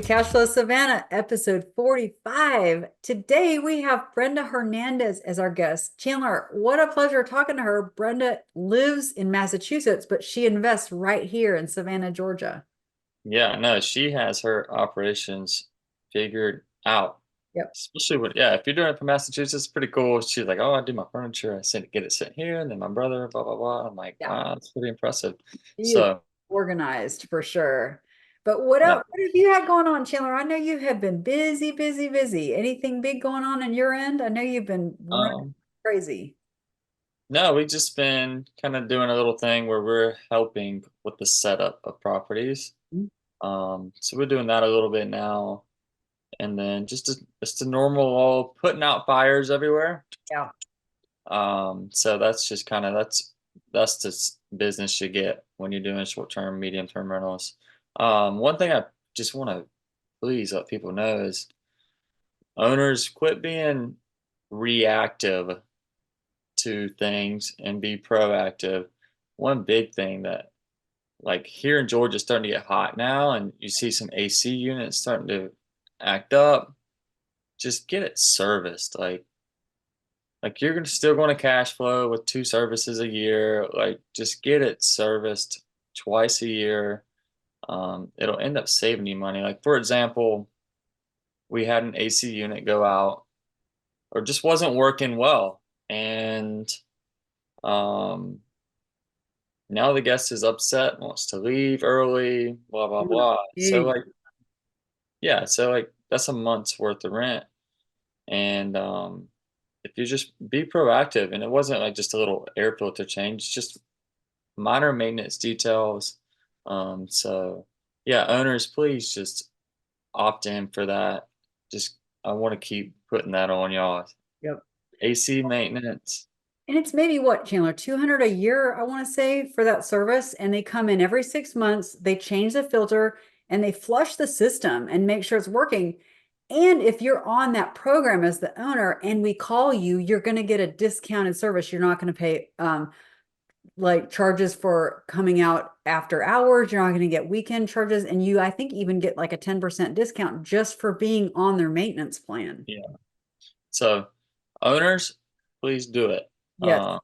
to Cash Flow Savannah, episode 45. Today we have Brenda Hernandez as our guest. Chandler, what a pleasure talking to her. Brenda lives in Massachusetts, but she invests right here in Savannah, Georgia. Yeah, no, she has her operations figured out. Yep. Especially when, yeah, if you're doing it from Massachusetts, it's pretty cool. She's like, oh, I do my furniture. I send get it sent here, and then my brother, blah blah blah. I'm like, Yeah. wow, that's pretty impressive. She is So, organized for sure. But what no, else? What have you had going on, Chandler? I know you have been busy, busy, busy. Anything big going on your end? I know you've been running um, crazy. no, we just been kind of doing a little thing where we're helping with the setup of properties. So we're doing that a little bit now, and then just a normal old putting out fires everywhere. Yeah. So that's just kind of that's just business you get when you're doing short-term, medium-term rentals. One thing I just want to please let people know is owners quit being reactive to things and be proactive. One big thing that like here in Georgia is starting to get hot now, and you see some AC units starting to act up. Just get it serviced. Like you're still going to cash flow with two services a year. Like just get it serviced twice a year. It'll end up saving you money. Like for example, we had an AC unit go out or just wasn't working well, and um, now the guest is upset, wants to leave early, blah blah blah. So Jeez. like yeah, so like that's a month's worth of rent, and if you just be proactive, and it wasn't like just a little air filter change, just minor maintenance details. So yeah, owners, please just opt in for that. Just I want to keep putting that on y'all. Yep. AC maintenance. And it's maybe what, Chandler, 200 a year, I want to say, for that service. And they come in every 6 months, they change the filter and they flush the system and make sure it's working. And if you're on that program as the owner and we call you, you're going to get a discounted service. You're not going to pay like charges for coming out after hours. You're not going to get weekend charges. And you, I think, even get like a 10% discount just for being on their maintenance plan. Yeah. So owners, please do it. Yes. Um,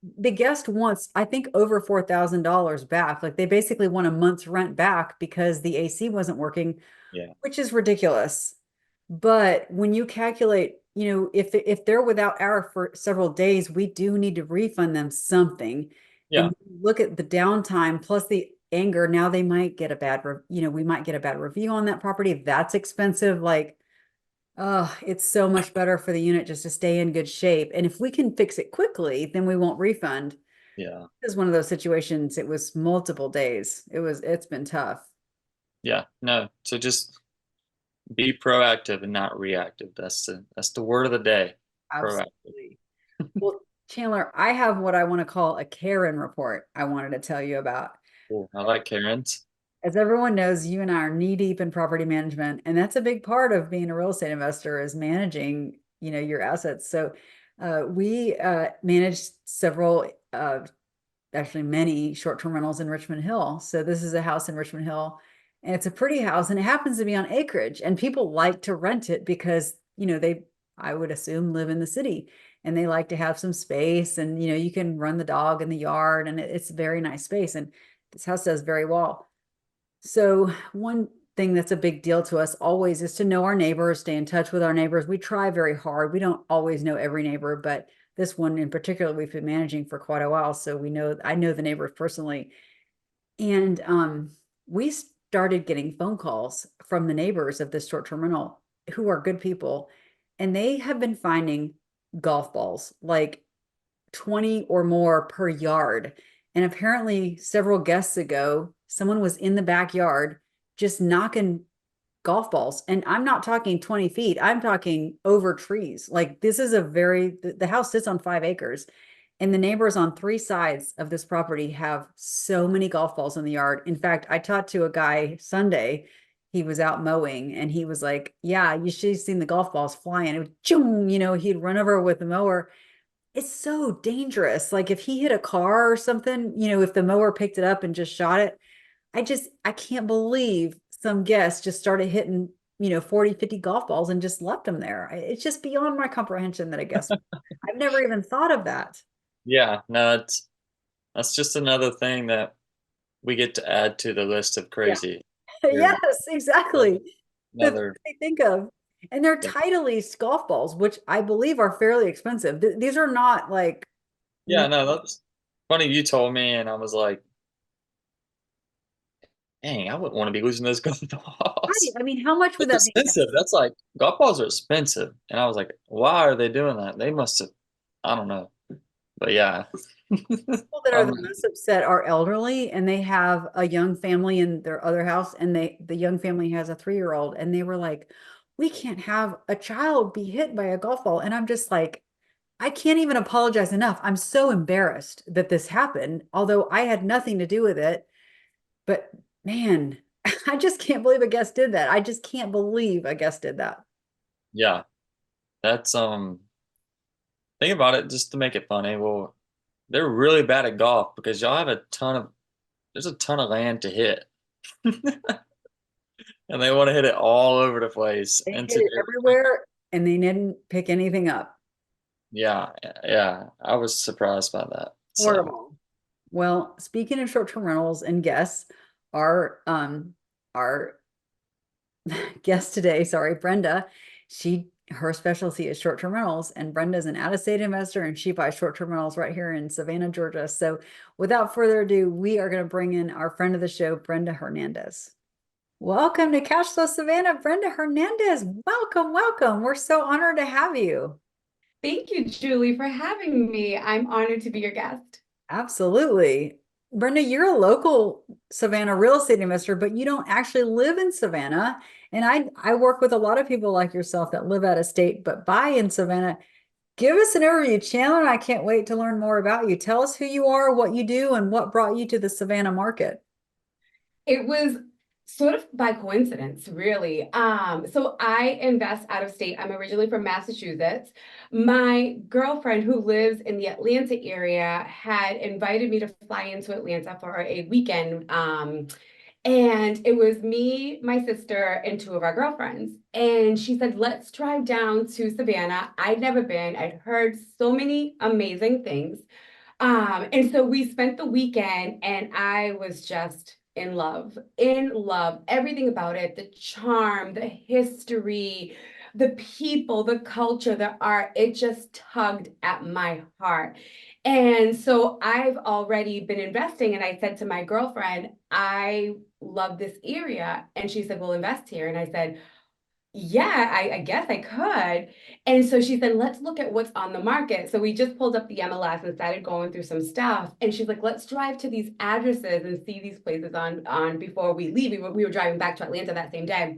The guest wants, I think, over $4,000 back. Like they basically want a month's rent back because the AC wasn't working, yeah. which is ridiculous. But when you calculate, if they're without power for several days, we do need to refund them something. Yeah. And look at the downtime plus the anger. Now they might get a bad, we might get a bad review on that property. That's expensive. Like, oh, it's so much better for the unit just to stay in good shape. And if we can fix it quickly, then we won't refund. Yeah. This is one of those situations. It was multiple days. It's been tough. Yeah. No. So just be proactive and not reactive. That's the word of the day. Proactive. Absolutely. Well, Chandler, I have what I want to call a Karen report I wanted to tell you about. Cool. I like Karen's. As everyone knows, you and I are knee deep in property management, and that's a big part of being a real estate investor is managing, your assets. So we manage several, actually many short-term rentals in Richmond Hill. So this is a house in Richmond Hill, and it's a pretty house, and it happens to be on acreage, and people like to rent it because, they, I would assume, live in the city, and they like to have some space, and you can run the dog in the yard, and it's a very nice space, and this house does very well. So one thing that's a big deal to us always is to know our neighbors, stay in touch with our neighbors. We try very hard. We don't always know every neighbor, but this one in particular, we've been managing for quite a while. So I know the neighbors personally. And we started getting phone calls from the neighbors of this short-term rental who are good people. And they have been finding golf balls, like 20 or more per yard. And apparently, several guests ago, someone was in the backyard just knocking golf balls. And I'm not talking 20 feet, I'm talking over trees. Like, this is the house sits on 5 acres. And the neighbors on three sides of this property have so many golf balls in the yard. In fact, I talked to a guy Sunday. He was out mowing and he was like, yeah, you should have seen the golf balls flying. It was, he'd run over with the mower. It's so dangerous. Like if he hit a car or something, if the mower picked it up and just shot it, I can't believe some guests just started hitting, 40, 50 golf balls and just left them there. It's just beyond my comprehension that a guest, I've never even thought of that. Yeah, no, that's just another thing that we get to add to the list of Yeah. crazy. Here's Yes, exactly. The things another I think of. And they're thing. title leased golf balls, which I believe are fairly expensive. These are not like, Yeah, no, that's funny you told me, and I was like, dang, I wouldn't want to be losing those golf right. balls. I mean, how much would It's that be? expensive. That's like golf balls are expensive. And I was like, why are they doing that? They must have, I don't know. But yeah. People that are I'm the most upset are elderly and they have a young family in their other house and the young family has a 3-year-old and they were like, we can't have a child be hit by a golf ball. And I'm just like, I can't even apologize enough. I'm so embarrassed that this happened, although I had nothing to do with it. But man, I just can't believe a guest did that. I just can't believe a guest did that. yeah. That's think about it just to make it funny. Well, they're really bad at golf because y'all have there's a ton of land to hit. And they want to hit it all over the place They into hit it their everywhere and they didn't pick anything up. yeah, yeah. I was surprised by that. So Horrible. Well, speaking of short-term rentals and guests, our guest today, sorry, Brenda, her specialty is short-term rentals, and Brenda's an out-of-state investor and she buys short-term rentals right here in Savannah, Georgia. So without further ado, we are going to bring in our friend of the show, Brenda Hernandez. Welcome to Cashflow Savannah, Brenda Hernandez. Welcome, welcome. We're so honored to have you. Thank you, Julie, for having me. I'm honored to be your guest. Absolutely. Brenda, you're a local Savannah real estate investor, but you don't actually live in Savannah. And I work with a lot of people like yourself that live out of state but buy in Savannah. Give us an overview, Chandler, and I can't wait to learn more about you. Tell us who you are, what you do, and what brought you to the Savannah market. It was sort of by coincidence, really. So I invest out of state. I'm originally from Massachusetts. My girlfriend, who lives in the Atlanta area, had invited me to fly into Atlanta for a weekend. And it was me, my sister, and two of our girlfriends. And she said, let's drive down to Savannah. I'd never been. I'd heard so many amazing things. And so we spent the weekend and I was just in love, everything about it, the charm, the history, the people, the culture, the art, it just tugged at my heart. And so I've already been investing. And I said to my girlfriend, I love this area. And she said, we'll invest here. And I said, yeah, I guess I could. And so she said, let's look at what's on the market. So we just pulled up the MLS and started going through some stuff. And she's like, let's drive to these addresses and see these places on before we leave. We were driving back to Atlanta that same day.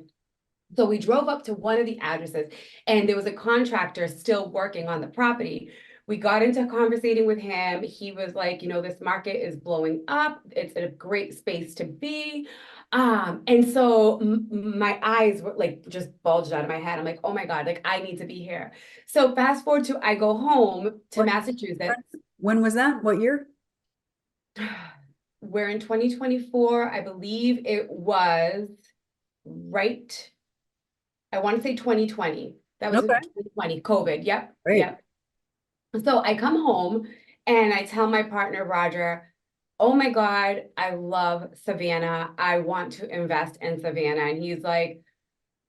So we drove up to one of the addresses and there was a contractor still working on the property. We got into conversating with him. He was like, this market is blowing up. It's a great space to be. And so my eyes were like just bulged out of my head. I'm like, oh my God, like I need to be here. So fast forward to I go home to What, Massachusetts. when was that? What year? We're in 2024. I believe it was right. I want to say 2020. That was Okay, 2020, COVID. Yep. great. Yep. So I come home and I tell my partner, Roger, oh my God, I love Savannah. I want to invest in Savannah. And he's like,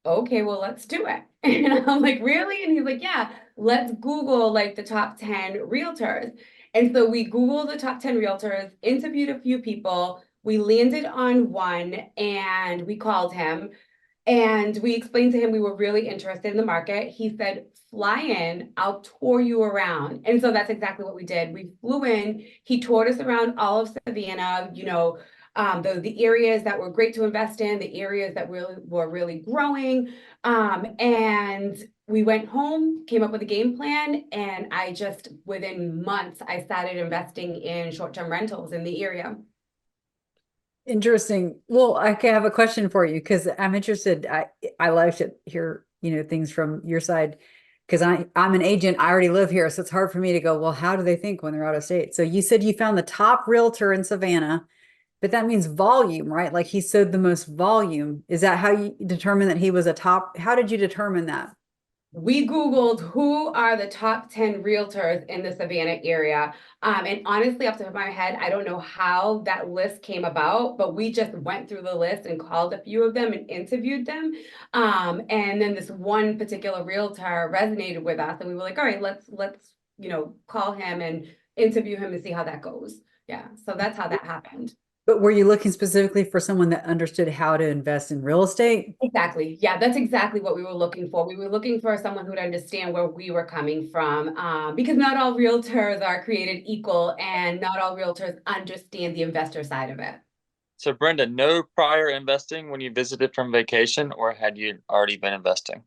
okay, well, let's do it. And I'm like, really? And he's like, yeah, let's Google like the top 10 realtors. And so we Googled the top 10 realtors, interviewed a few people. We landed on one and we called him. And we explained to him we were really interested in the market. He said, fly in, I'll tour you around. And so that's exactly what we did. We flew in, he toured us around all of Savannah, the areas that were great to invest in, the areas that were really growing. And we went home, came up with a game plan, and I just, within months, I started investing in short-term rentals in the area. Interesting. Well, I have a question for you because I'm interested. I like to hear, things from your side because I'm an agent. I already live here, so it's hard for me to go, well, how do they think when they're out of state? So you said you found the top realtor in Savannah But that means volume, right? Like he showed the most volume. Is that how you determine that he was a top? How did you determine that? We Googled who are the top 10 realtors in the Savannah area. And honestly, off the top of my head, I don't know how that list came about, but we just went through the list and called a few of them and interviewed them. And then this one particular realtor resonated with us, and we were like, all right, let's call him and interview him and see how that goes. Yeah, so that's how that happened. But were you looking specifically for someone that understood how to invest in real estate? Exactly. Yeah, that's exactly what we were looking for. We were looking for someone who'd understand where we were coming from, because not all realtors are created equal, and not all realtors understand the investor side of it. So Brenda, no prior investing when you visited from vacation, or had you already been investing?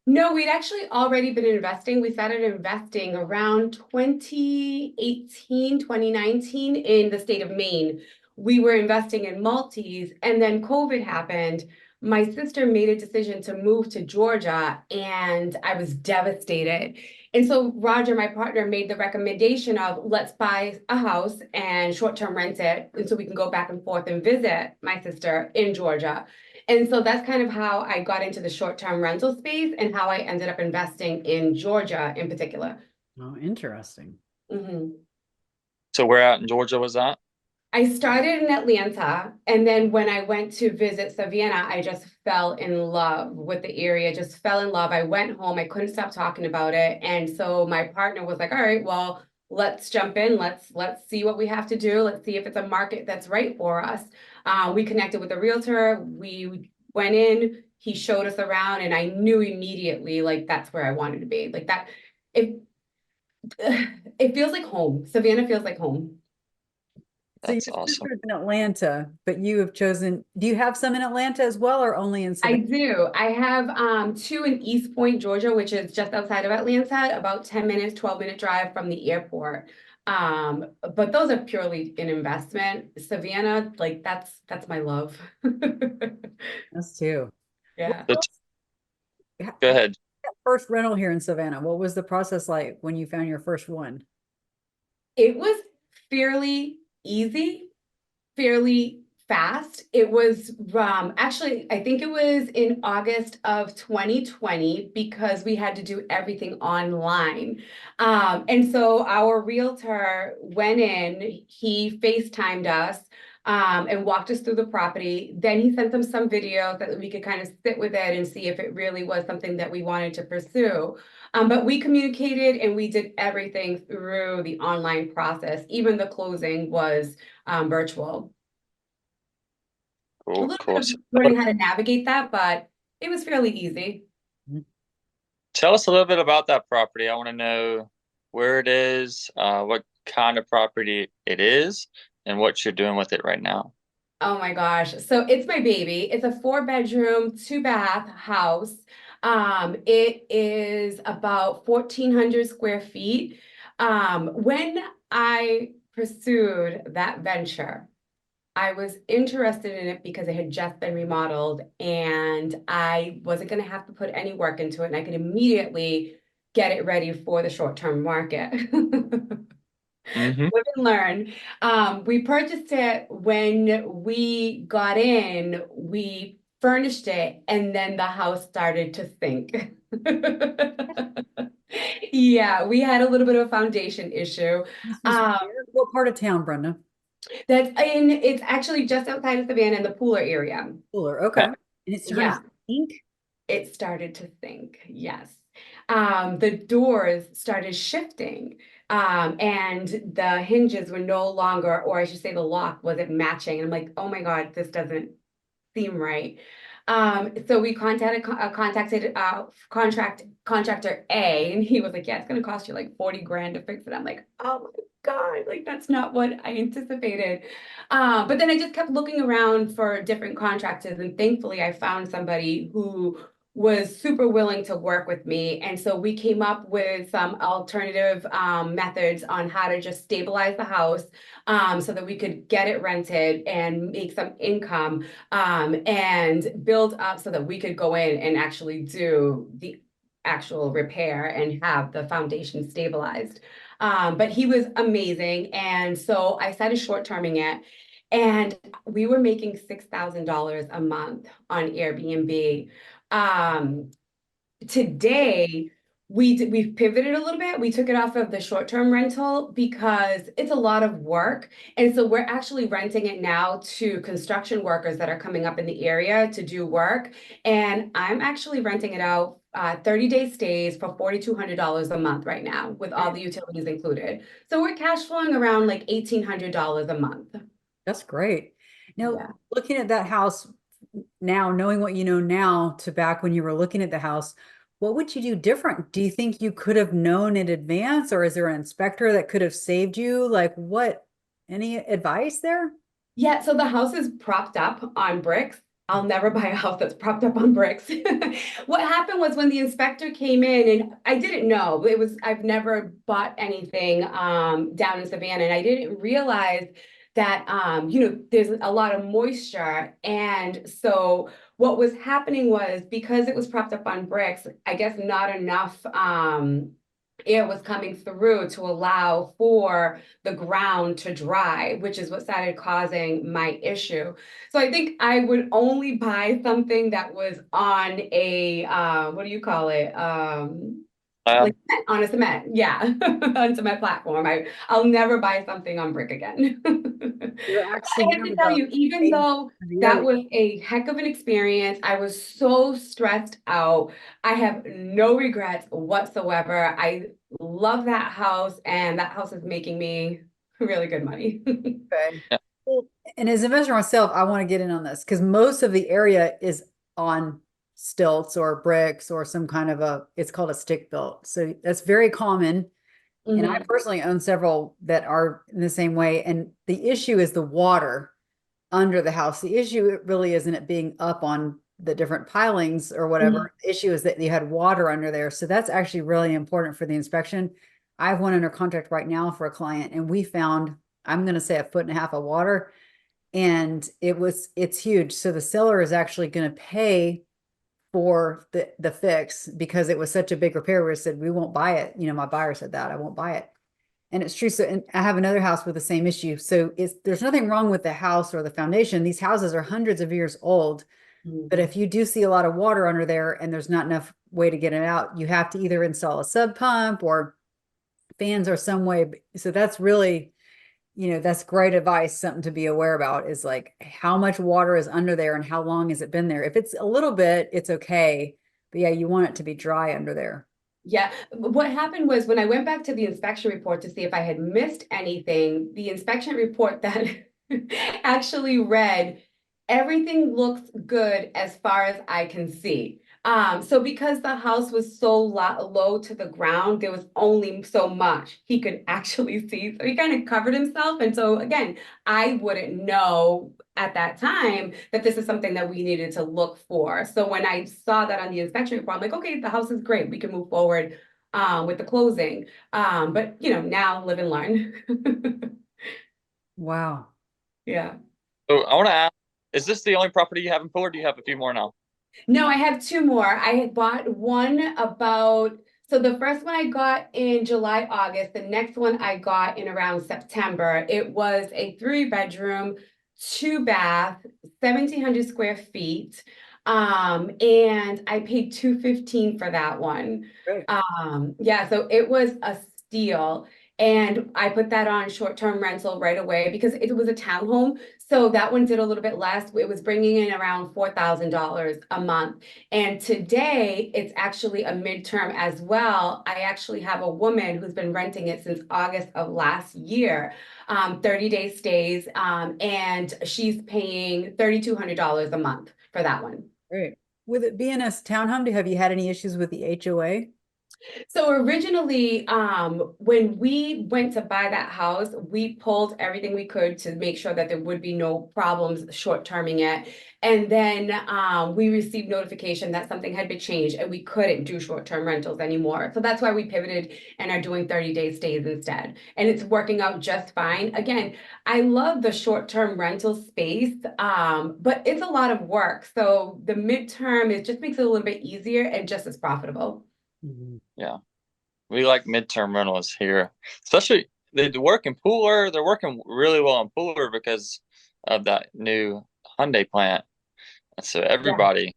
No, we'd actually already been investing. We started investing around 2018, 2019 in the state of Maine. We were investing in multis, and then COVID happened. My sister made a decision to move to Georgia, and I was devastated. And so Roger, my partner, made the recommendation of let's buy a house and short-term rent it, and so we can go back and forth and visit my sister in Georgia. And so that's kind of how I got into the short-term rental space and how I ended up investing in Georgia in particular. Oh, interesting. Mhm. So where out in Georgia was that? I started in Atlanta, and then when I went to visit Savannah, I just fell in love with the area, just fell in love. I went home, I couldn't stop talking about it. And so my partner was like, all right, well, let's jump in. Let's see what we have to do. Let's see if it's a market that's right for us. We connected with a realtor. We went in, he showed us around, and I knew immediately like that's where I wanted to be. Like that, it it feels like home. Savannah feels like home. So your That's awesome. sister's in Atlanta, but you have chosen, do you have some in Atlanta as well or only in I Savannah? do. I have two in East Point, Georgia, which is just outside of Atlanta, about 10 minutes, 12-minute drive from the airport. But those are purely an investment. Savannah, like that's my love. Us too. What Yeah. So go that ahead. first rental here in Savannah, what was the process like when you found your first one? It was fairly easy, fairly fast. It was actually, I think it was in August of 2020 because we had to do everything online. And so our realtor went in, he FaceTimed us. And walked us through the property. Then he sent them some videos that we could kind of sit with it and see if it really was something that we wanted to pursue. But we communicated and we did everything through the online process. Even the closing was virtual. A Cool, little bit cool. of So learning how to navigate that, but it was fairly easy. tell us a little bit about that property. I want to know where it is, what kind of property it is, and what you're doing with it right now. Oh my gosh. So it's my baby. It's a 4-bedroom, 2-bath house. It is about 1,400 square feet. When I pursued that venture, I was interested in it because it had just been remodeled and I wasn't going to have to put any work into it and I could immediately get it ready for the short-term market. Mm-hmm. Live and learn. We purchased it when we got in, we furnished it, and then the house started to sink. Yeah, we had a little bit of a foundation issue. This was Um, where? What part of town, Brenda? it's actually just outside of Savannah in the Pooler area. Fuller. Okay. And it started Yeah, to ink. it started to sink, yes. The doors started shifting, and the hinges were no longer, or I should say the lock wasn't matching. And I'm like, oh my God, this doesn't seem right. So we contacted contractor A, and he was like, yeah, it's gonna cost you like 40 grand to fix it. I'm like, oh my God, like that's not what I anticipated. But then I just kept looking around for different contractors, and thankfully I found somebody who was super willing to work with me. And so we came up with some alternative methods on how to just stabilize the house, so that we could get it rented and make some income, and build up so that we could go in and actually do the actual repair and have the foundation stabilized. But he was amazing. And so I started short-terming it. and we were making $6,000 a month on Airbnb. Today we've pivoted a little bit. We took it off of the short-term rental because it's a lot of work. And so we're actually renting it now to construction workers that are coming up in the area to do work. And I'm actually renting it out 30-day stays for $4,200 a month right now with all the utilities included. So we're cash flowing around like $1,800 a month. That's great. Now, Yeah. looking at that house now, knowing what you know now to back when you were looking at the house, what would you do different? Do you think you could have known in advance, or is there an inspector that could have saved you? Like, what, any advice there? Yeah, so the house is propped up on bricks. I'll never buy a house that's propped up on bricks. What happened was when the inspector came in, and I didn't know, I've never bought anything down in Savannah, and I didn't realize that there's a lot of moisture. And so what was happening was because it was propped up on bricks, I guess not enough air was coming through to allow for the ground to dry, which is what started causing my issue. So I think I would only buy something that was on a what do you call it? Like on a cement, yeah, on cement platform. I'll never buy something on brick again. You're I actually have one to of tell the you, even famous though of the that area. was a heck of an experience, I was so stressed out. I have no regrets whatsoever. I love that house, and that house is making me really good money. Okay. Yeah. Well, and as an investor myself, I want to get in on this because most of the area is on stilts or bricks or some kind of it's called a stick built. So that's very common. And I Mhm. personally own several that are in the same way. And the issue is the water under the house. The issue really isn't it being up on the different pilings or Mhm. whatever. The issue is that you had water under there. So that's actually really important for the inspection. I have one under contract right now for a client, and we found, I'm going to say, 1.5 feet of water, and it's huge. So the seller is actually going to pay for the fix because it was such a big repair. We said we won't buy it. My buyer said that I won't buy it. And it's true. So, and I have another house with the same issue. So there's nothing wrong with the house or the foundation. These houses are hundreds of years old. But Mhm. if you do see a lot of water under there and there's not enough way to get it out, you have to either install a sub pump or fans or some way. So that's really, that's great advice. Something to be aware about is like how much water is under there and how long has it been there. If it's a little bit, it's okay. But yeah, you want it to be dry under there. Yeah, what happened was when I went back to the inspection report to see if I had missed anything, the inspection report that actually read, everything looks good as far as I can see. So because the house was so low to the ground, there was only so much he could actually see. So he kind of covered himself. And so again, I wouldn't know at that time that this is something that we needed to look for. So when I saw that on the inspection report, I'm like, okay, the house is great. We can move forward with the closing. But now live and learn. Wow. Yeah. So I want to ask, is this the only property you have in Fuller? Or do you have a few more now? No, I have two more. I had bought one so the first one I got in July, August. The next one I got in around September. It was a 3-bedroom, 2-bath, 1,700 square feet. And I paid $215 for that one. Great. Yeah, so it was a steal. And I put that on short-term rental right away because it was a townhome. So that one did a little bit less. It was bringing in around $4,000 a month. And today it's actually a midterm as well. I actually have a woman who's been renting it since August of last year, 30-day stays, and she's paying $3,200 a month for that one. Great. With it being a townhome, have you had any issues with the HOA? So originally, when we went to buy that house, we pulled everything we could to make sure that there would be no problems short-terming it. And then we received notification that something had been changed and we couldn't do short-term rentals anymore. So that's why we pivoted and are doing 30-day stays instead. And it's working out just fine. Again, I love the short-term rental space, but it's a lot of work. So the midterm, it just makes it a little bit easier and just as profitable. Mhm. Yeah. We like midterm rentals here, especially they work in Pooler. They're working really well in Pooler because of that new Hyundai plant. And so Yeah. everybody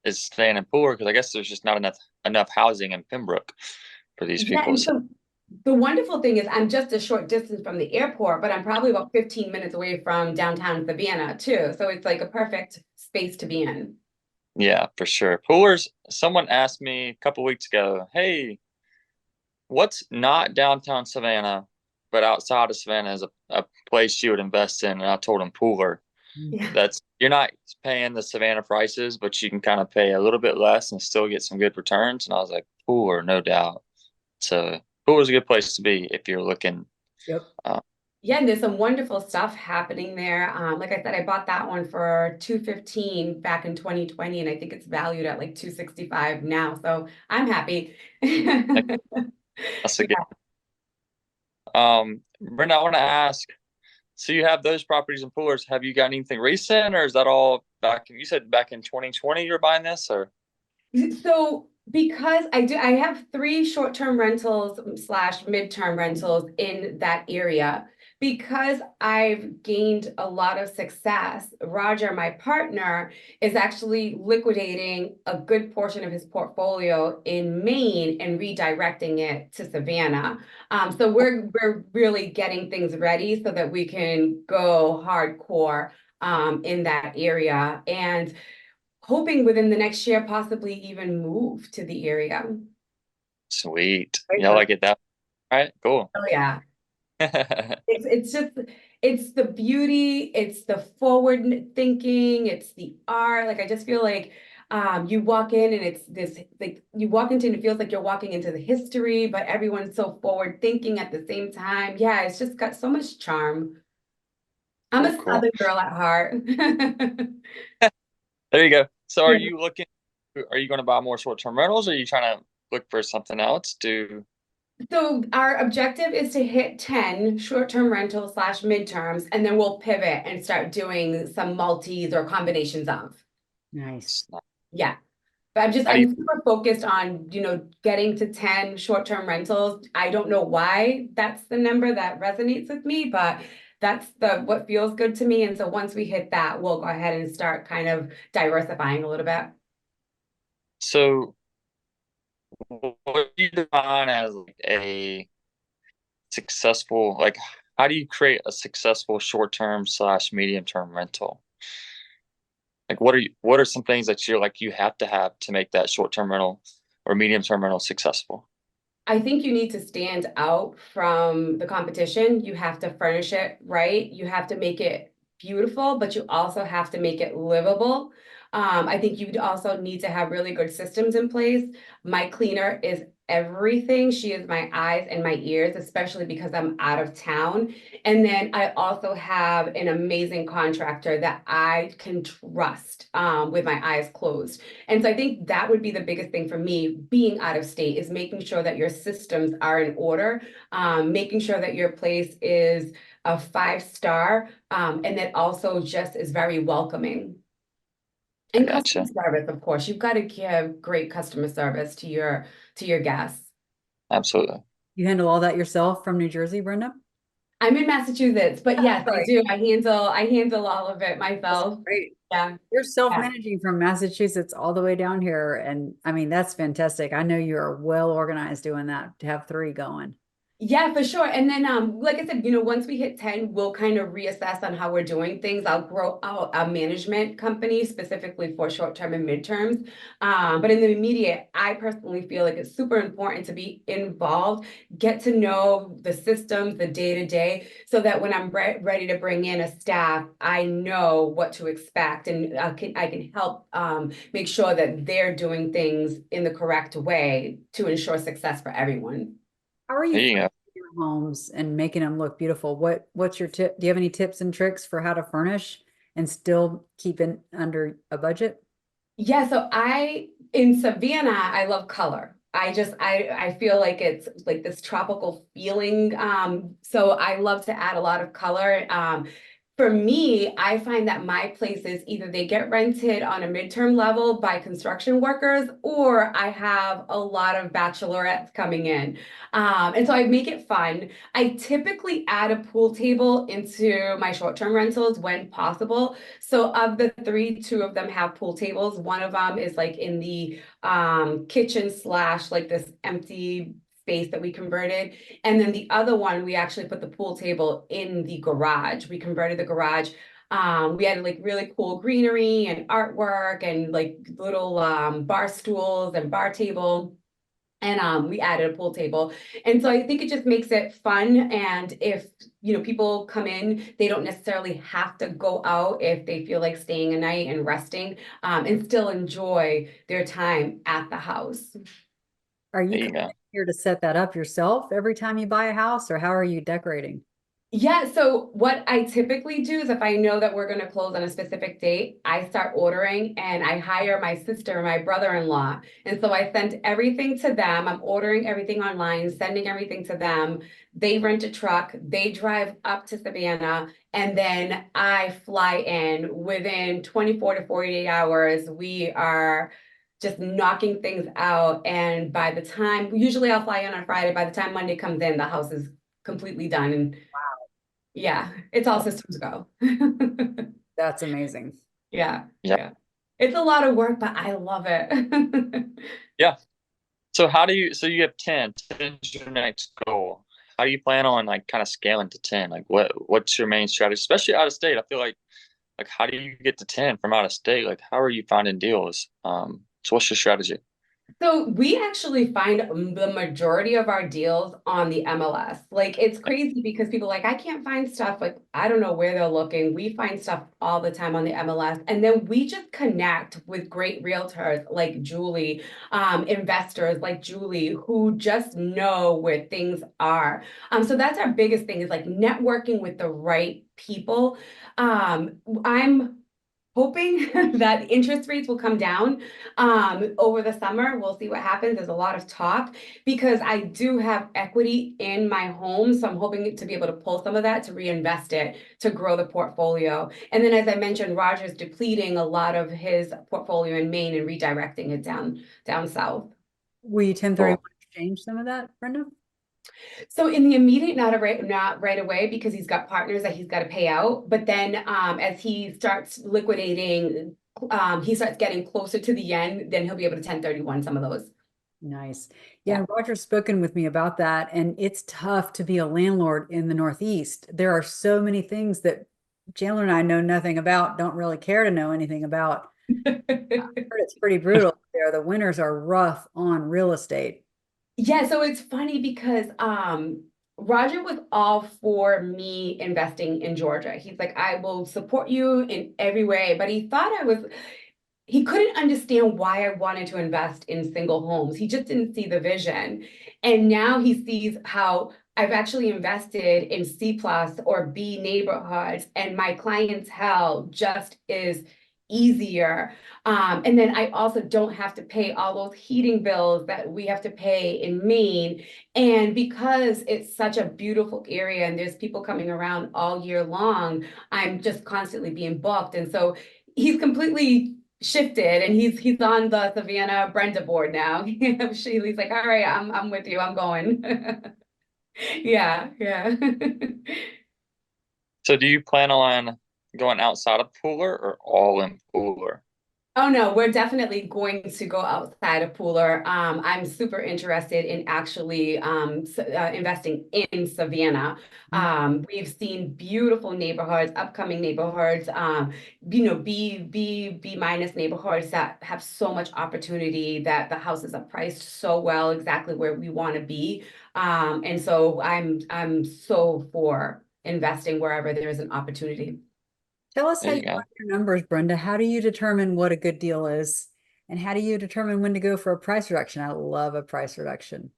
is staying in Pooler because I guess there's just not enough housing in Pembroke for these Yeah, people. and So so the wonderful thing is I'm just a short distance from the airport, but I'm probably about 15 minutes away from downtown Savannah too. So it's like a perfect space to be in. yeah, for sure. Pooler's, someone asked me a couple weeks ago, hey, what's not downtown Savannah, but outside of Savannah is a place you would invest in? And I told him Pooler. Mm. Yeah. That's, you're not paying the Savannah prices, but you can kind of pay a little bit less and still get some good returns. And I was like, Pooler, no doubt. So Pooler's a good place to be if you're looking. Yep. Yeah, and there's some wonderful stuff happening there. Like I said, I bought that one for 215 back in 2020, and I think it's valued at like 265 now. So I'm happy. That's a good. Brenda, I want to ask. So you have those properties and Poolers. Have you got anything recent, or is that all back? You said back in 2020 you're buying this, or So because I have three short-term rentals slash midterm rentals in that area. Because I've gained a lot of success, Roger, my partner, is actually liquidating a good portion of his portfolio in Maine and redirecting it to Savannah. So we're really getting things ready so that we can go hardcore in that area. And hoping within the next year, possibly even move to the area. sweet? Great Y'all luck. like it that? All right, cool. Oh yeah. It's just it's the beauty, it's the forward thinking, it's the art. Like I just feel like you walk in and it's this like you walk into and it feels like you're walking into the history, but everyone's so forward thinking at the same time. Yeah, it's just got so much charm. I'm Cool, a cool. Southern girl at heart. There you go. So are Yeah. you looking? Are you going to buy more short-term rentals, or are you trying to look for something else? To So our objective is to hit 10 short-term rentals slash midterms, and then we'll pivot and start doing some multis or combinations of. Nice. Yeah. But how do you? I'm super focused on, getting to 10 short-term rentals. I don't know why that's the number that resonates with me, but that's what feels good to me. And so once we hit that, we'll go ahead and start kind of diversifying a little bit. So what do you define as like a successful? Like, how do you create a successful short-term slash medium-term rental? Like, what are some things that you're like you have to make that short-term rental or medium-term rental successful? I think you need to stand out from the competition. You have to furnish it right. You have to make it beautiful, but you also have to make it livable. I think you also need to have really good systems in place. My cleaner is everything. She is my eyes and my ears, especially because I'm out of town. And then I also have an amazing contractor that I can trust with my eyes closed. And so I think that would be the biggest thing for me being out of state is making sure that your systems are in order, making sure that your place is a 5 star, and that also just is very welcoming. I And customer gotcha. service, of course, you've got to give great customer service to your guests. Absolutely. You handle all that yourself from New Jersey, Brenda? I'm in Massachusetts, but yes, I Right. do. I handle all of it That's myself. great. Yeah. You're Yeah. self-managing from Massachusetts all the way down here. And I mean, that's fantastic. I know you're well organized doing that to have three going. Yeah, for sure. And then, like I said, once we hit 10, we'll kind of reassess on how we're doing things. I'll grow out a management company specifically for short-term and midterms. But in the immediate, I personally feel like it's super important to be involved, get to know the systems, the day-to-day, so that when I'm ready to bring in a staff, I know what to expect and I can help make sure that they're doing things in the correct way to ensure success for everyone. How are There you you go. furnishing your homes and making them look beautiful? What's your tip? Do you have any tips and tricks for how to furnish and still keep it under a budget? Yeah, so in Savannah, I love color. I feel like it's like this tropical feeling. So I love to add a lot of color. For me, I find that my places either they get rented on a midterm level by construction workers, or I have a lot of bachelorettes coming in. And so I make it fun. I typically add a pool table into my short-term rentals when possible. So of the three, two of them have pool tables. One of them is like in the kitchen slash like this empty space that we converted. And then the other one, we actually put the pool table in the garage. We converted the garage. We had like really cool greenery and artwork and like little bar stools and bar table. And we added a pool table. And so I think it just makes it fun. And if, you know, people come in, they don't necessarily have to go out if they feel like staying a night and resting, and still enjoy their time at the house. Are you There you coming go. here to set that up yourself every time you buy a house, or how are you decorating? Yeah, so what I typically do is if I know that we're going to close on a specific date, I start ordering and I hire my sister, my brother-in-law. And so I send everything to them. I'm ordering everything online, sending everything to them. They rent a truck, they drive up to Savannah, and then I fly in within 24 to 48 hours. We are just knocking things out. And by the time, usually I'll fly in on Friday, by the time Monday comes in, the house is completely done. And yeah, it's all systems go. That's amazing. Yeah, Yeah. yeah. It's a lot of work, but I love it. Yeah. So how do you, so you have 10, 10 is your next goal. How do you plan on like kind of scaling to 10? Like what's your main strategy, especially out of state? I feel like how do you get to 10 from out of state? Like how are you finding deals? So what's your strategy? So we actually find the majority of our deals on the MLS. Like it's crazy because people are like, I can't find stuff. Like I don't know where they're looking. We find stuff all the time on the MLS. And then we just connect with great realtors like Julie, investors like Julie, who just know where things are. So that's our biggest thing is like networking with the right people. I'm hoping that interest rates will come down over the summer. We'll see what happens. There's a lot of talk because I do have equity in my home. So I'm hoping to be able to pull some of that to reinvest it to grow the portfolio. And then, as I mentioned, Roger's depleting a lot of his portfolio in Maine and redirecting it down south. Will you 1031 Cool. exchange some of that, Brenda? So in the immediate, not right away because he's got partners that he's got to pay out. But then as he starts liquidating, he starts getting closer to the end, then he'll be able to 1031 some of those. Nice. Yeah. Yeah, Roger's spoken with me about that, and it's tough to be a landlord in the Northeast. There are so many things that Chandler and I know nothing about, don't really care to know anything about. I heard it's pretty brutal there. The winters are rough on real estate. Yeah, so it's funny because Roger was all for me investing in Georgia. He's like, I will support you in every way, but he couldn't understand why I wanted to invest in single homes. He just didn't see the vision. And now he sees how I've actually invested in C plus or B neighborhoods, and my clientele just is easier. And then I also don't have to pay all those heating bills that we have to pay in Maine. And because it's such a beautiful area and there's people coming around all year long, I'm just constantly being booked. And so he's completely shifted and he's on the Savannah Brenda board now. He's like, all right, I'm with you, I'm going. Yeah, yeah. So do you plan on going outside of Pooler or all in Pooler? Oh no, we're definitely going to go outside of Pooler. I'm super interested in actually investing in Savannah. We've seen beautiful neighborhoods, upcoming neighborhoods, B minus neighborhoods that have so much opportunity that the houses are priced so well, exactly where we want to be. And so I'm so for investing wherever there is an opportunity. Tell us how There you you go. run your numbers, Brenda. How do you determine what a good deal is? And how do you determine when to go for a price reduction? I love a price reduction.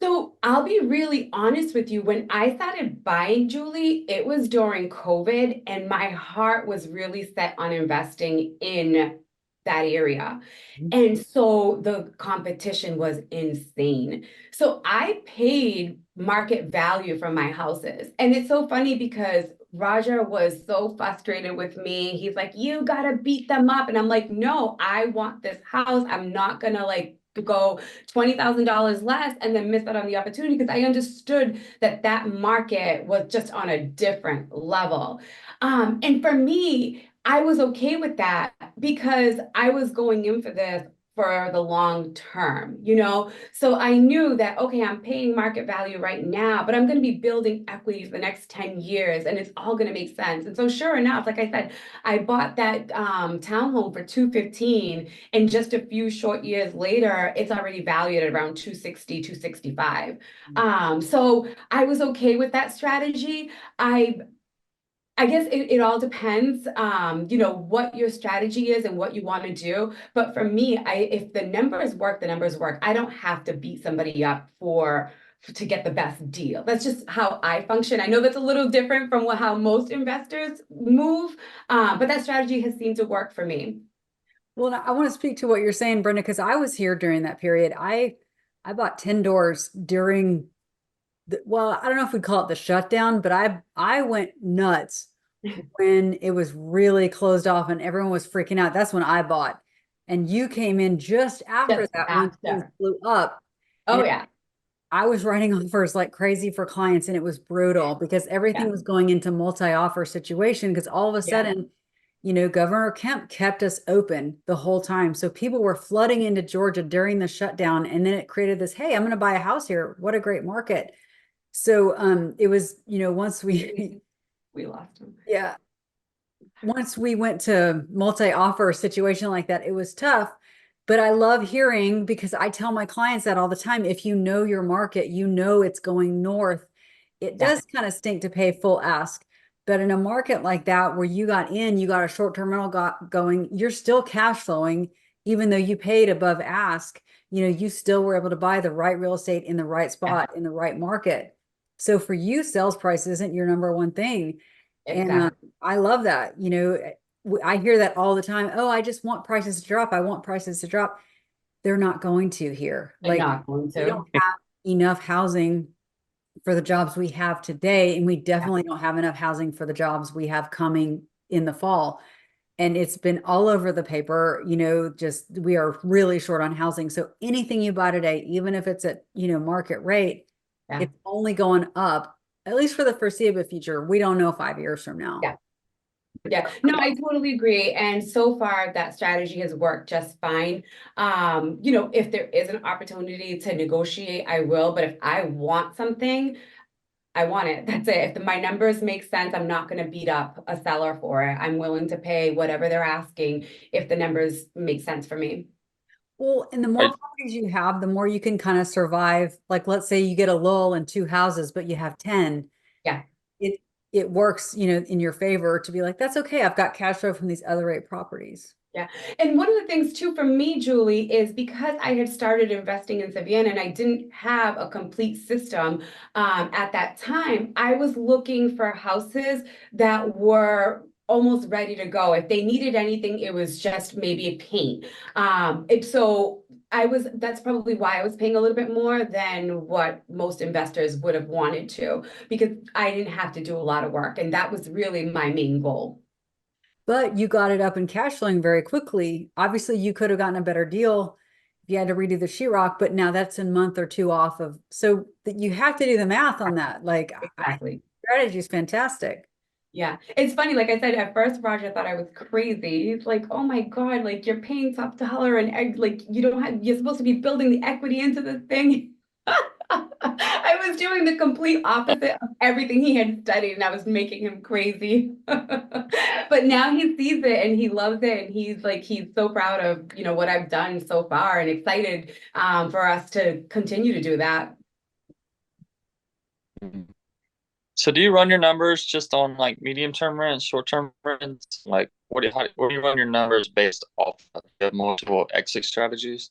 So I'll be really honest with you. When I started buying, Julie, it was during COVID, and my heart was really set on investing in that area. Mhm. And so the competition was insane. So I paid market value for my houses. And it's so funny because Roger was so frustrated with me. He's like, you gotta beat them up. And I'm like, no, I want this house. I'm not gonna like go $20,000 less and then miss out on the opportunity, because I understood that that market was just on a different level. And for me, I was okay with that because I was going in for this for the long term, you know? So I knew that, okay, I'm paying market value right now, but I'm going to be building equity for the next 10 years and it's all going to make sense. And so sure enough, like I said, I bought that townhome for 215, and just a few short years later, it's already valued at around 260, 265. So I was okay with that strategy. I guess it all depends, you know, what your strategy is and what you want to do. But for me, if the numbers work, the numbers work. I don't have to beat somebody up to get the best deal. That's just how I function. I know that's a little different from how most investors move, but that strategy has seemed to work for me. Well, I want to speak to what you're saying, Brenda, because I was here during that period. I bought 10 doors during well, I don't know if we call it the shutdown, but I went nuts when it was really closed off and everyone was freaking out. That's when I bought. And you came in just after Just that when things after. blew up. Oh And yeah. I was writing offers like crazy for clients, and it was brutal because everything Yeah. was going into multi-offer situation because all of a Yeah. sudden, Governor Kemp kept us open the whole time. So people were flooding into Georgia during the shutdown. And then it created this, hey, I'm going to buy a house here. What a great market. So it was, once We lost him. yeah, once we went to multi-offer situation like that, it was tough. But I love hearing, because I tell my clients that all the time. If you know your market, it's going north. It Yeah. does kind of stink to pay full ask. But in a market like that, where you got a short-term rental going, you're still cash flowing, even though you paid above ask. You still were able to buy the right real estate in the right Yeah. spot in the right market. So for you, sales price isn't your number one thing. And Exactly. I love that. I hear that all the time. Oh, I just want prices to drop. I want prices to drop. They're not going to here. I'm Like, not going we to. don't have enough housing for the jobs we have today, and we Yeah. definitely don't have enough housing for the jobs we have coming in the fall. And it's been all over the paper, just we are really short on housing. So anything you buy today, even if it's at, market rate, Yeah. it's only going up, at least for the foreseeable future. We don't know 5 years from now. Yeah. Yeah, no, I totally agree. And so far that strategy has worked just fine. If there is an opportunity to negotiate, I will. But if I want something, I want it. That's it. If my numbers make sense, I'm not going to beat up a seller for it. I'm willing to pay whatever they're asking if the numbers make sense for me. Well, and the Are, more properties you have, the more you can kind of survive. Like, let's say you get a lull in two houses, but you have 10. Yeah. It it works, in your favor to be like, that's okay. I've got cash flow from these other 8 properties. Yeah. And one of the things too for me, Julie, is because I had started investing in Savannah and I didn't have a complete system at that time, I was looking for houses that were almost ready to go. If they needed anything, it was just maybe a paint. So that's probably why I was paying a little bit more than what most investors would have wanted to, because I didn't have to do a lot of work. And that was really my main goal. But you got it up and cash flowing very quickly. Obviously, you could have gotten a better deal if you had to redo the sheetrock, but now that's a month or two off of. So that you have to do the math on that. Like, Exactly. strategy is fantastic. Yeah, it's funny. Like I said, at first, Roger thought I was crazy. He's like, "Oh my God, like you're paying top dollar and like you don't have. You're supposed to be building the equity into the thing." I was doing the complete opposite of everything he had studied, and I was making him crazy. But now he sees it and he loves it, and he's so proud of what I've done so far, and excited for us to continue to do that. so do you run your numbers just on like medium term rents, short term rents? Like what do you run your numbers based off of? You have multiple exit strategies?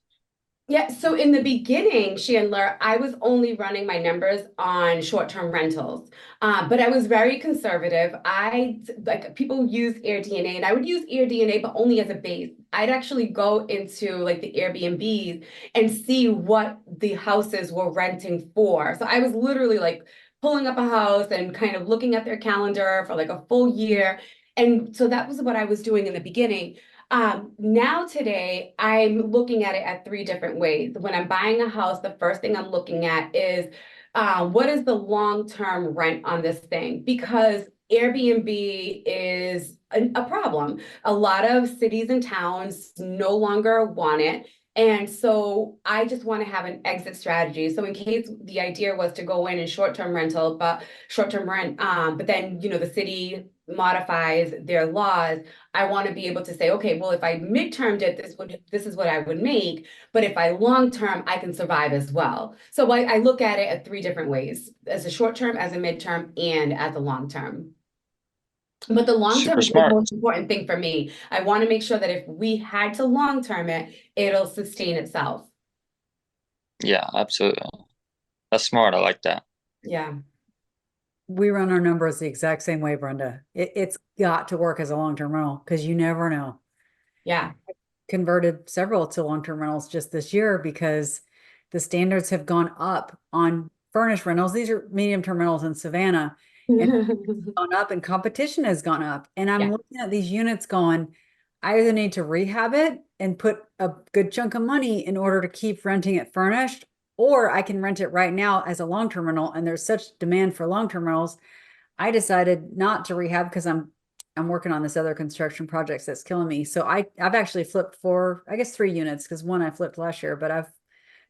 Yeah, so in the beginning, Chandler, I was only running my numbers on short-term rentals, but I was very conservative. I like people use AirDNA, and I would use AirDNA, but only as a base. I'd actually go into like the Airbnbs and see what the houses were renting for. So I was literally like pulling up a house and kind of looking at their calendar for like a full year. And so that was what I was doing in the beginning. Now today, I'm looking at it at three different ways. When I'm buying a house, the first thing I'm looking at is what is the long-term rent on this thing? Because Airbnb is a problem. A lot of cities and towns no longer want it. And so I just want to have an exit strategy. So in case the idea was to go in and short-term rental, but short-term rent, but then, you know, the city modifies their laws, I want to be able to say, okay, well, if I midtermed it, this is what I would make. But if I long term, I can survive as well. So I look at it at three different ways: as a short term, as a midterm, and as a long term. But the long term Super is the smart. most important thing for me. I want to make sure that if we had to long term it, it'll sustain itself. Yeah, absolutely. That's smart. I like that. Yeah. We run our numbers the exact same way, Brenda. It's got to work as a long-term rental because you never know. Yeah. Converted several to long-term rentals just this year because the standards have gone up on furnished rentals. These are medium-term rentals in Savannah, and gone up and competition has gone up. And I'm Yeah. looking at these units going, I either need to rehab it and put a good chunk of money in order to keep renting it furnished, or I can rent it right now as a long-term rental. And there's such demand for long-term rentals. I decided not to rehab because I'm working on this other construction projects that's killing me. So I've actually flipped four, I guess 3 units, because one I flipped last year, but I've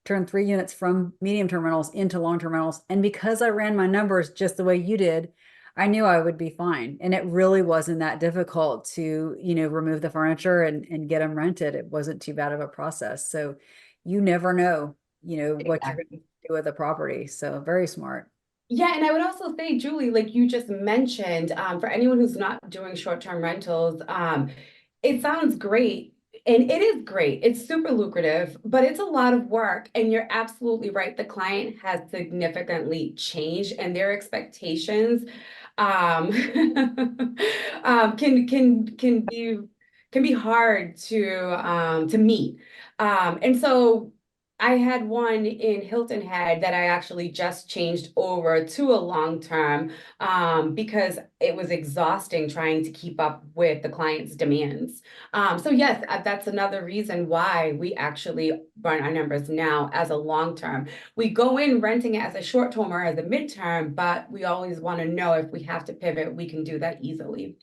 turned 3 units from medium-term rentals into long-term rentals. And because I ran my numbers just the way you did, I knew I would be fine. And it really wasn't that difficult to, remove the furniture and get them rented. It wasn't too bad of a process. So you never know, what you're going to Exactly. do with a property. So very smart. Yeah, and I would also say, Julie, like you just mentioned, for anyone who's not doing short-term rentals, it sounds great. And it is great. It's super lucrative, but it's a lot of work. And you're absolutely right. The client has significantly changed and their expectations um, can be hard to meet. And so I had one in Hilton Head that I actually just changed over to a long term because it was exhausting trying to keep up with the client's demands. So yes, that's another reason why we actually run our numbers now as a long term. We go in renting it as a short term or as a midterm, but we always want to know if we have to pivot, we can do that easily.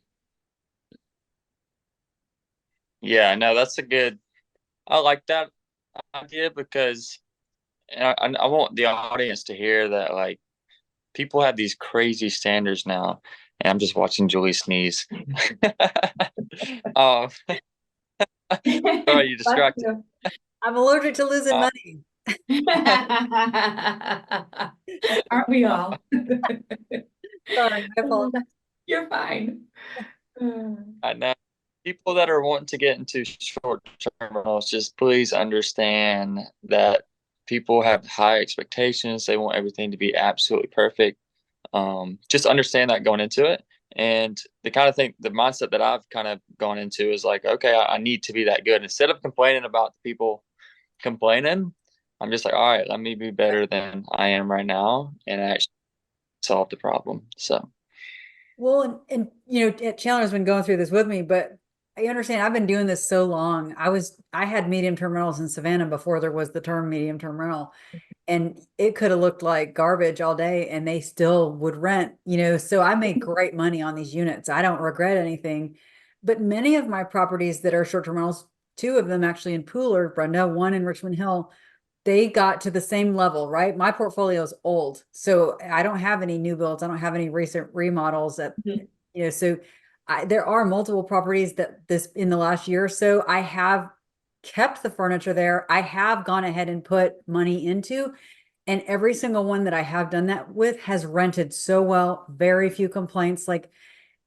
Yeah, no, that's a good. I like that idea because I want the audience to hear that like people have these crazy standards now, and I'm just watching Julie sneeze. um, sorry, you Bless distracted. you. I'm allergic to losing Uh, money. Aren't we all? Sorry, I apologize. You're fine. I know people that are wanting to get into short-term rentals, just please understand that people have high expectations. They want everything to be absolutely perfect. Just understand that going into it. And the kind of thing, the mindset that I've kind of gone into is like, okay, I need to be that good. Instead of complaining about the people complaining, I'm just like, all right, let me be better than I am right now and actually solve the problem. So, Well, and Chandler's been going through this with me, but I understand I've been doing this so long. I had medium-term rentals in Savannah before there was the term medium-term rental. And it could have looked like garbage all day and they still would rent, so I made great money on these units. I don't regret anything. But many of my properties that are short-term rentals, two of them actually in Pooler, Brenda, one in Richmond Hill, they got to the same level, right? My portfolio is old, so I don't have any new builds. I don't have any recent remodels that, so there are multiple properties that this in the last year or so, I have kept the furniture there. I have gone ahead and put money into, and every single one that I have done that with has rented so well, very few complaints. Like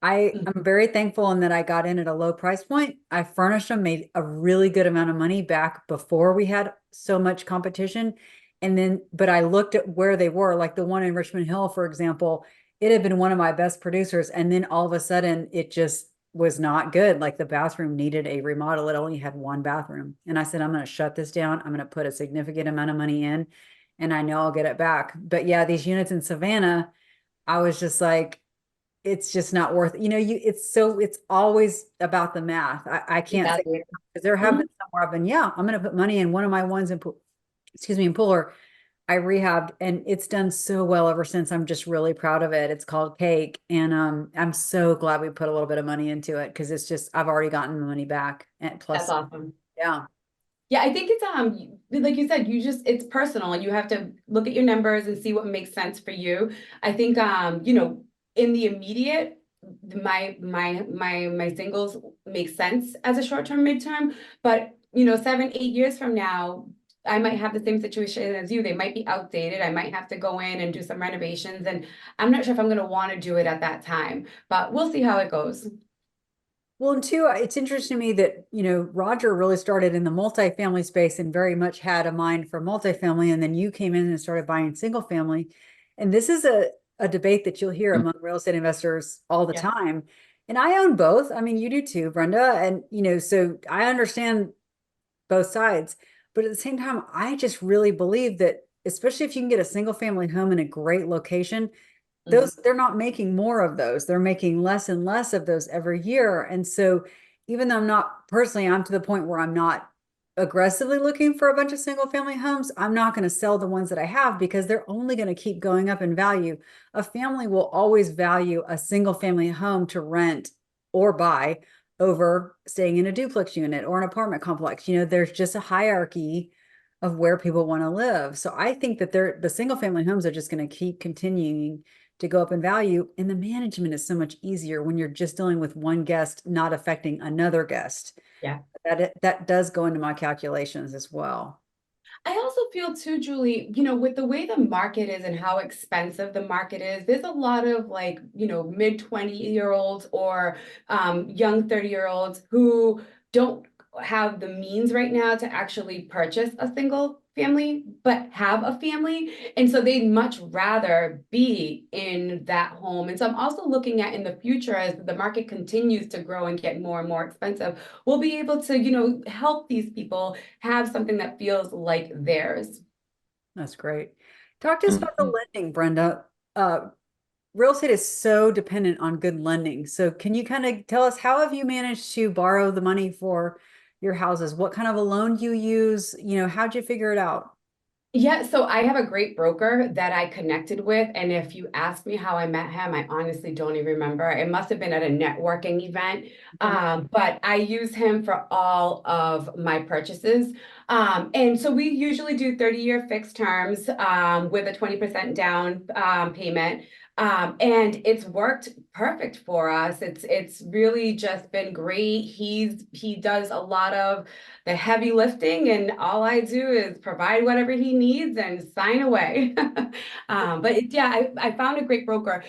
I'm very thankful in that I got in at a low price point. I furnished them, made a really good amount of money back before we had so much competition. And then, but I looked at where they were, like the one in Richmond Hill, for example, it had been one of my best producers. And then all of a sudden it just was not good. Like the bathroom needed a remodel. It only had one bathroom. And I said, I'm going to shut this down. I'm going to put a significant amount of money in and I know I'll get it back. But yeah, these units in Savannah, I was just like, it's just not worth, it's always about the math. I can't say, Exactly. because there have Mhm. been somewhere I've been, yeah, I'm going to put money in one of my ones and in Puller. I rehabbed and it's done so well ever since. I'm just really proud of it. It's called Cake. And I'm so glad we put a little bit of money into it because it's just, I've already gotten the money back. And That's plus, awesome. yeah. Yeah, I think it's like you said, it's personal. You have to look at your numbers and see what makes sense for you. I think in the immediate, my singles make sense as a short-term, midterm, but 7, 8 years from now, I might have the same situation as you. They might be outdated. I might have to go in and do some renovations, and I'm not sure if I'm gonna want to do it at that time, but we'll see how it goes. Well, and two, it's interesting to me that, Roger really started in the multifamily space and very much had a mind for multifamily. And then you came in and started buying single family. And this is a debate that you'll hear among real estate investors all the Yeah. time. And I own both. I mean, you do too, Brenda. And, so I understand both sides. But at the same time, I just really believe that, especially if you can get a single family home in a great location, Mhm. they're not making more of those. They're making less and less of those every year. And so even though I'm to the point where I'm not aggressively looking for a bunch of single family homes, I'm not going to sell the ones that I have because they're only going to keep going up in value. A family will always value a single family home to rent or buy over staying in a duplex unit or an apartment complex. There's just a hierarchy of where people want to live. So I think that the single family homes are just going to keep continuing to go up in value. And the management is so much easier when you're just dealing with one guest, not affecting another guest. Yeah. That does go into my calculations as well. I also feel too, Julie, with the way the market is and how expensive the market is, there's a lot of like, mid 20-year-olds or young 30-year-olds who don't have the means right now to actually purchase a single family, but have a family. And so they'd much rather be in that home. And so I'm also looking at in the future as the market continues to grow and get more and more expensive, we'll be able to, help these people have something that feels like theirs. That's great. Talk to us about the Mhm. lending, Brenda. Real estate is so dependent on good lending. So can you kind of tell us how have you managed to borrow the money for your houses? What kind of a loan do you use? How'd you figure it out? Yeah, so I have a great broker that I connected with. And if you ask me how I met him, I honestly don't even remember. It must have been at a networking event. Okay. But I use him for all of my purchases. And so we usually do 30-year fixed terms with a 20% down payment. And it's worked perfect for us. It's really just been great. He does a lot of the heavy lifting, and all I do is provide whatever he needs and sign away. Yeah, I found a great broker.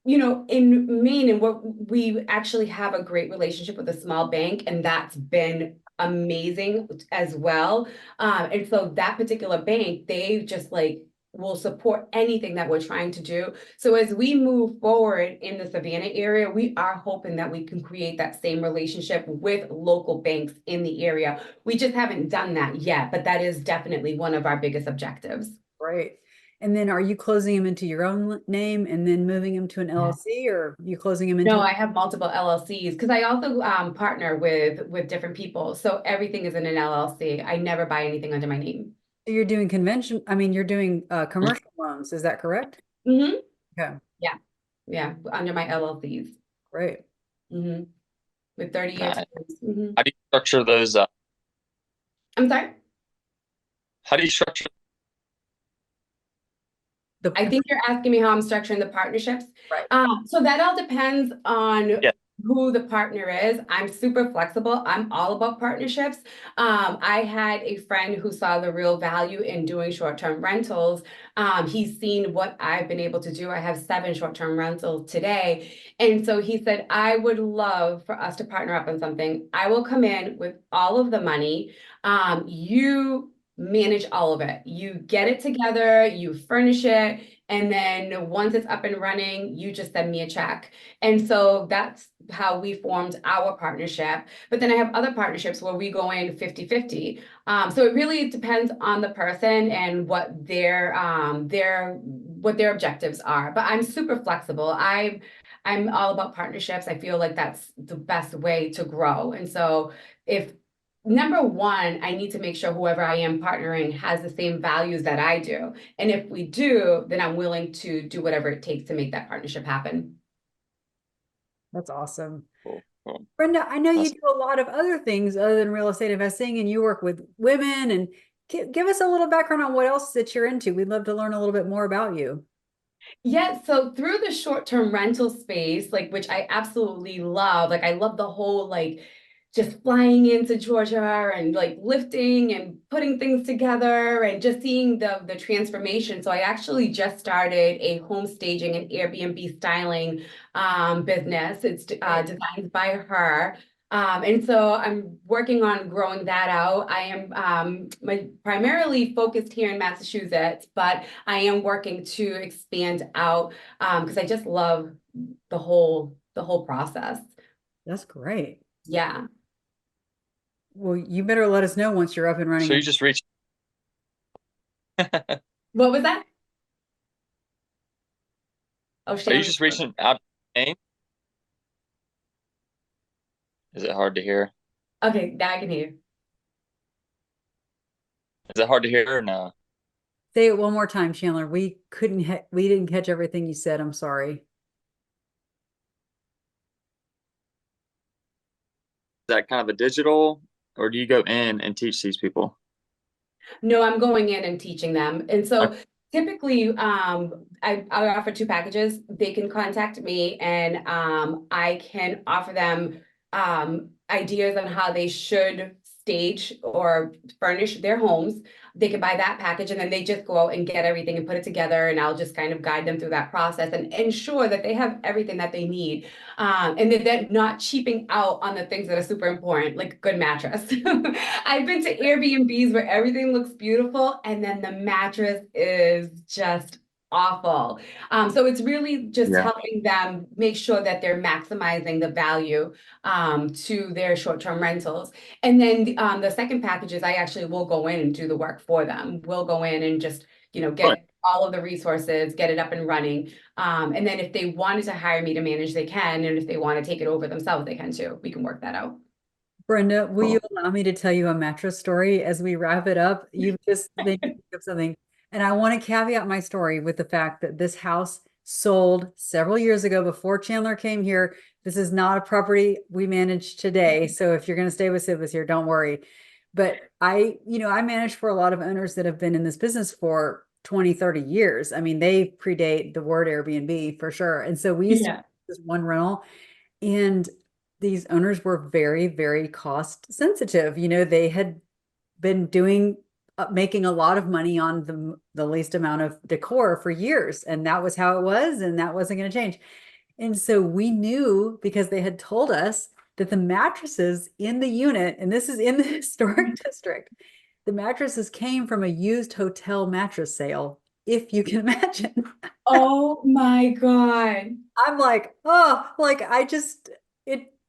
In Maine, and what we actually have a great relationship with a small bank, and that's been amazing as well. And so that particular bank, they just like will support anything that we're trying to do. So as we move forward in the Savannah area, we are hoping that we can create that same relationship with local banks in the area. We just haven't done that yet, but that is definitely one of our biggest objectives. Great. And then are you closing them into your own name and then moving them to an Yeah. LLC, or you closing them into? No, I have multiple LLCs because I also partner with different people. So everything is in an LLC. I never buy anything under my name. You're doing you're doing commercial loans, is that correct? Hmm. Okay, Yeah, yeah, under my LLCs. great. Hmm. With 30-year Nice. terms. Hmm. How do you structure those? I'm sorry. How do you structure? The, I think you're asking me how I'm structuring the partnerships. right. So that all depends on Yeah. who the partner is. I'm super flexible. I'm all about partnerships. I had a friend who saw the real value in doing short-term rentals. He's seen what I've been able to do. I have 7 short-term rentals today. And so he said, I would love for us to partner up on something. I will come in with all of the money. You manage all of it. You get it together, you furnish it, And then once it's up and running, you just send me a check. And so that's how we formed our partnership. But then I have other partnerships where we go in 50-50. So it really depends on the person and what their objectives are. But I'm super flexible. I'm all about partnerships. I feel like that's the best way to grow. And so if number one, I need to make sure whoever I am partnering has the same values that I do. And if we do, then I'm willing to do whatever it takes to make that partnership happen. That's awesome. Cool, cool. Brenda, I know you That's do a lot of other things other than real estate investing, and you work with women. And give us a little background on what else that you're into. We'd love to learn a little bit more about you. Yeah, so through the short-term rental space, like which I absolutely love, like I love the whole like just flying into Georgia and like lifting and putting things together and just seeing the transformation. So I actually just started a home staging and Airbnb styling business. It's designed by her. And so I'm working on growing that out. I am primarily focused here in Massachusetts, but I am working to expand out because I just love the whole process. That's great. Yeah. Well, you better let us know once you're up and running. so you just reach. What was that? Oh, Are you Shannon. just reaching out? Name? Is it hard to hear? Okay, now I can hear you. Is it hard to hear or no? Say it one more time, Chandler. We didn't catch everything you said. I'm sorry. Is that kind of a digital, or do you go in and teach these people? No, I'm going in and teaching them. And so typically, I offer two packages. They can contact me and I can offer them ideas on how they should stage or furnish their homes. They can buy that package and then they just go out and get everything and put it together. And I'll just kind of guide them through that process and ensure that they have everything that they need. And that they're not cheaping out on the things that are super important, like a good mattress. I've been to Airbnbs where everything looks beautiful and then the mattress is just awful. So it's really just Yeah. helping them make sure that they're maximizing the value to their short-term rentals. And then the second package is I actually will go in and do the work for them. We'll go in and just, get all of the resources, get it up and running. And then if they wanted to hire me to manage, they can. And if they want to take it over themselves, they can too. We can work that out. Brenda, will you Cool. allow me to tell you a mattress story as we wrap it up? You've just made me think of something. And I want to caveat my story with the fact that this house sold several years ago before Chandler came here. This is not a property we manage today. So if you're going to stay with Sid here, don't worry. But I manage for a lot of owners that have been in this business for 20, 30 years. I mean, they predate the word Airbnb for sure. And so we used to have this one rental. And these owners were very, very cost sensitive. They had been making a lot of money on the least amount of decor for years. And that was how it was. And that wasn't going to change. And so we knew because they had told us that the mattresses in the unit, and this is in the historic district, the mattresses came from a used hotel mattress sale, if you can imagine. Oh my God. I'm like, oh, like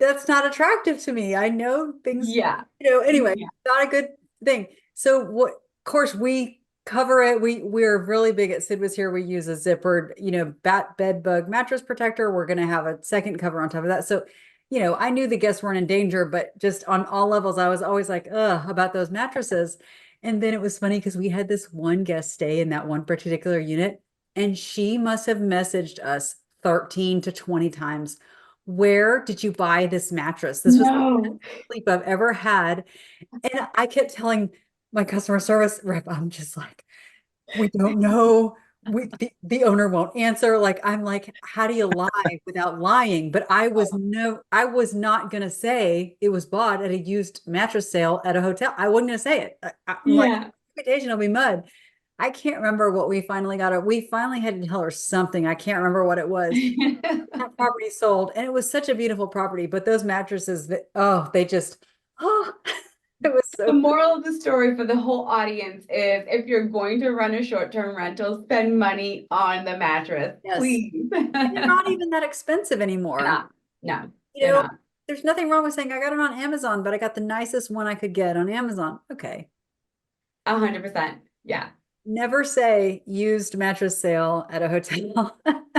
that's not attractive to me. I know things, Yeah. anyway, Yeah. not a good thing. So what, of course, we cover it. We're really big at Sid Was Here. We use a zippered, bed bug mattress protector. We're going to have a second cover on top of that. So, I knew the guests weren't in danger, but just on all levels, I was always like, about those mattresses. And then it was funny because we had this one guest stay in that one particular unit, and she must have messaged us 13 to 20 times. Where did you buy this mattress? This was the best No. sleep I've ever had. And I kept telling my customer service rep, I'm just like, we don't know. The owner won't answer. Like, I'm like, how do you lie without lying? But I was not gonna say it was bought at a used mattress sale at a hotel. I wasn't gonna say it. I'm like, Yeah. reputation will be mud. I can't remember what we finally got. We finally had to tell her something. I can't remember what it was. That property sold, and it was such a beautiful property. But those mattresses, they just, oh, It was The so moral of the story for the whole audience is if you're going to run a short-term rental, spend money on the mattress, yes. please. And they're not even that expensive anymore. No, You they're know, not. there's nothing wrong with saying I got it on Amazon, but I got the nicest one I could get on Amazon. Okay. 100%. Yeah. Never say used mattress sale at a hotel.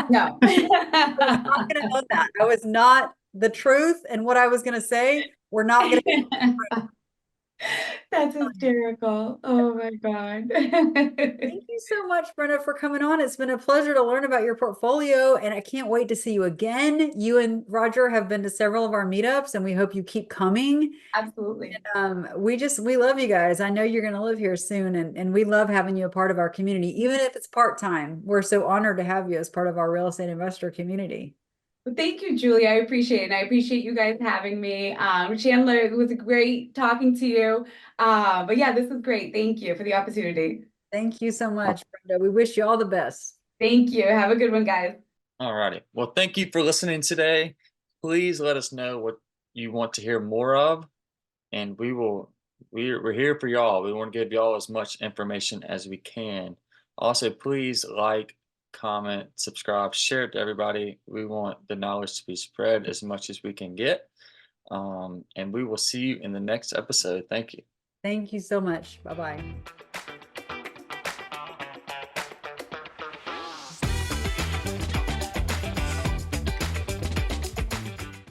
No. I was not going to know that. I was not the truth, and what I was going to say, we're not going to. That's hysterical. Oh my God. Thank you so much, Brenda, for coming on. It's been a pleasure to learn about your portfolio, and I can't wait to see you again. You and Roger have been to several of our meetups, and we hope you keep coming. Absolutely. We love you guys. I know you're going to live here soon, and we love having you a part of our community, even if it's part-time. We're so honored to have you as part of our real estate investor community. Well, thank you, Julie. I appreciate it. And I appreciate you guys having me. Chandler, it was great talking to you. But yeah, this was great. Thank you for the opportunity. Thank you so much, Brenda. We wish you all the best. Thank you. Have a good one, guys. All righty. Well, thank you for listening today. Please let us know what you want to hear more of, and we're here for y'all. We want to give y'all as much information as we can. Also, please like, comment, subscribe, share it to everybody. We want the knowledge to be spread as much as we can get. And we will see you in the next episode. Thank you. Thank you so much. Bye-bye.